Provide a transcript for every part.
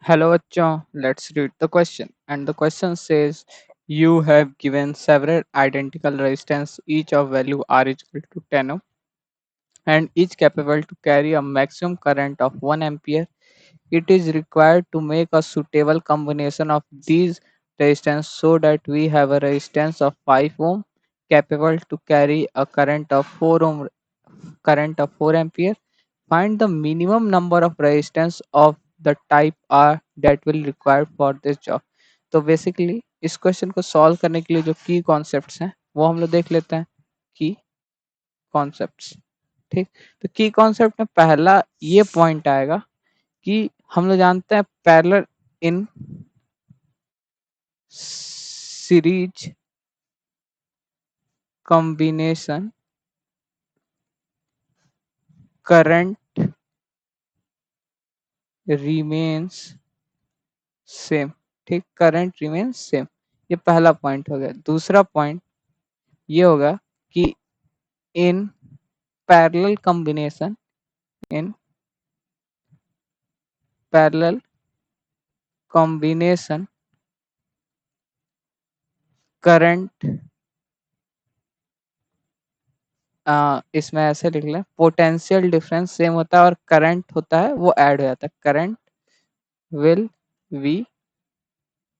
Hello, bachcho. Let's read the question. And the question says, you have given several identical resistance, each of value R is equal to 10 ohm, and each capable to carry a maximum current of 1 ampere. It is required to make a suitable combination of these resistance so that we have a resistance of 5 ohm capable to carry a current of 4 ampere. Find the minimum number of resistance of the type R that will require for this job. तो basically इस question को solve करने के लिए जो की concepts हैं वो हम लोग देख लेते हैं। की कॉन्सेप्ट्स, ठीक। तो की कॉन्सेप्ट में पहला ये पॉइंट आएगा कि हम लोग जानते हैं parallel in series combination current remains same, ठीक। करंट रिमेन्स सेम, ये पहला पॉइंट हो गया। दूसरा पॉइंट ये होगा कि in parallel combination in parallel combination current, इसमें ऐसे लिख लें, पोटेंशियल डिफरेंस सेम होता है और करंट होता है वो ऐड हो जाता है। करंट विल बी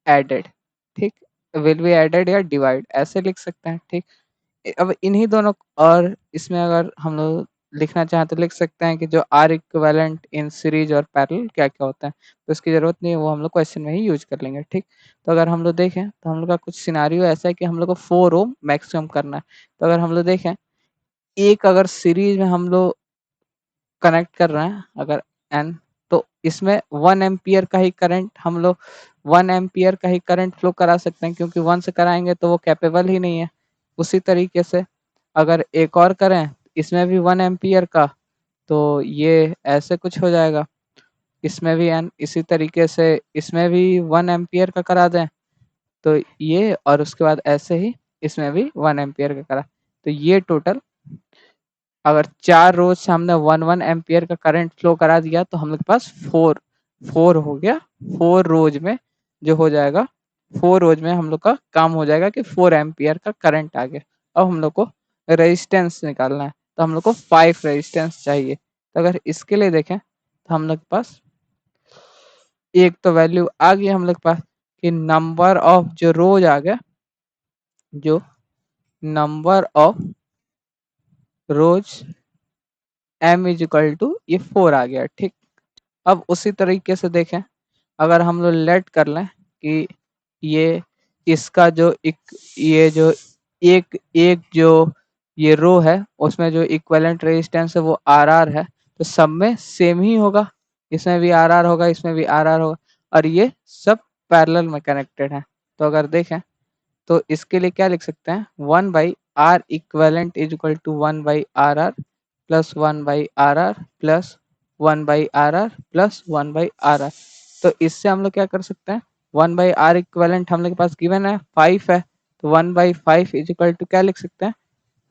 एडेड, ठीक। विल बी एडेड या डिवाइड ऐसे लिख सकते हैं, ठीक। अब इन्हीं दोनों, और इसमें अगर हम लोग लिखना चाहें तो लिख सकते हैं कि जो आर इक्विवेलेंट इन सीरीज और पैरेलल क्या क्या होता है, तो इसकी जरूरत नहीं है, वो हम लोग क्वेश्चन में ही यूज कर लेंगे, ठीक। तो अगर हम लोग देखें तो हम लोग का कुछ सिनारियो ऐसा है कि हम लोग को 4 ओम मैक्सिमम करना है। तो अगर हम लोग देखें, एक अगर सीरीज में हम लोग कनेक्ट कर रहे हैं अगर एन, तो इसमें 1 एम्पियर का ही करंट हम लोग 1 एम्पियर का ही करंट फ्लो करा सकते हैं, क्योंकि 1 से कराएंगे तो वो कैपेबल ही नहीं है। उसी तरीके से अगर एक और करें इसमें भी 1 एम्पियर का, तो ये ऐसे कुछ हो जाएगा। इसमें भी एन, इसी तरीके से इसमें भी 1 एम्पियर का करा दें तो ये, और उसके बाद ऐसे ही इसमें भी 1 एम्पियर का करा, तो ये टोटल अगर 4 रोज से हमने 1 एम्पियर का करंट फ्लो करा दिया तो हम लोग के पास 4 हो गया। 4 रोज में जो हो जाएगा, 4 रोज में हम लोग का काम हो जाएगा कि 4 एम्पियर का करंट आ गया। अब हम लोग को रेजिस्टेंस निकालना है, तो हम लोग को 5 रेजिस्टेंस चाहिए। तो अगर इसके लिए देखें तो हम लोग के पास एक तो वैल्यू आ गई हम लोग के पास कि नंबर ऑफ जो रोज आ गया, जो number of rows m is equal to ये 4 आ गया, ठीक। अब उसी तरीके से देखें, अगर हम लोग लेट कर लें कि ये इसका जो ये जो एक एक जो ये रो है उसमें जो इक्विवेलेंट रेजिस्टेंस है वो आर आर है, तो सब में सेम ही होगा। इसमें भी आर आर होगा, इसमें भी आर आर होगा, और ये सब पैरेलल में कनेक्टेड है। तो अगर देखें तो इसके लिए क्या लिख सकते हैं, 1 by R equivalent is equal to 1 by R R plus 1 by R R plus 1 by R R plus 1 by R R. तो इससे हम लोग क्या कर सकते हैं, 1 बाई आर इक्वेलेंट हम लोग के पास गिवन है 5 है, तो 1 बाई 5 इज इक्वल टू क्या लिख सकते हैं,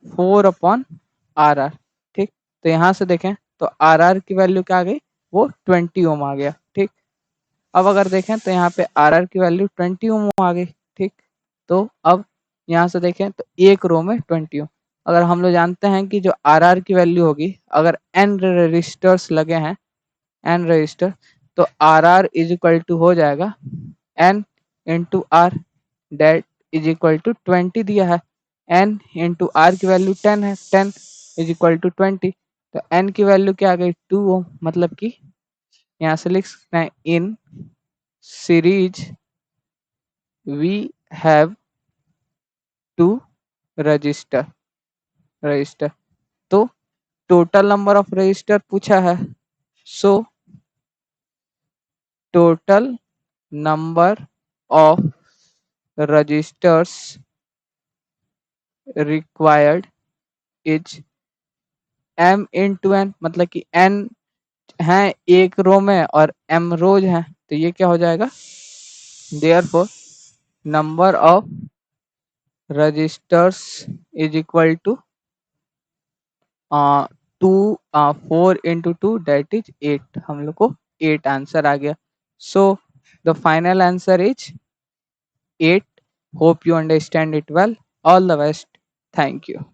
4 अपॉन आर आर, ठीक। तो यहाँ से देखें तो आर आर की वैल्यू क्या आ गई, वो 20 ओम आ गया, ठीक। अब अगर देखें तो यहाँ पे आर आर की वैल्यू 20 ओम आ गई, ठीक। तो अब यहाँ से देखें तो एक रो में 20 ओम। अगर हम लोग जानते हैं कि जो आर आर की वैल्यू होगी, अगर एन रजिस्टर्स लगे हैं, एन रजिस्टर, तो R R is equal to हो जाएगा N into R, that is equal to 20 दिया है। एन इंटू आर की वैल्यू 10 है, 10 इज इक्वल टू 20, तो एन की वैल्यू क्या आ गई 2 ओम। मतलब कि यहाँ से लिख सकते हैं in series we have two register. तो टोटल नंबर ऑफ रजिस्टर पूछा है, so total number of registers required is m into N, मतलब कि n है एक रो में और m रोज है, तो ये क्या हो जाएगा, therefore number of registers is equal to 2 4 into 2 that is 8, हम लोग को 8 आंसर आ गया। सो The final answer is 8. Hope you understand it well. All the best. Thank you.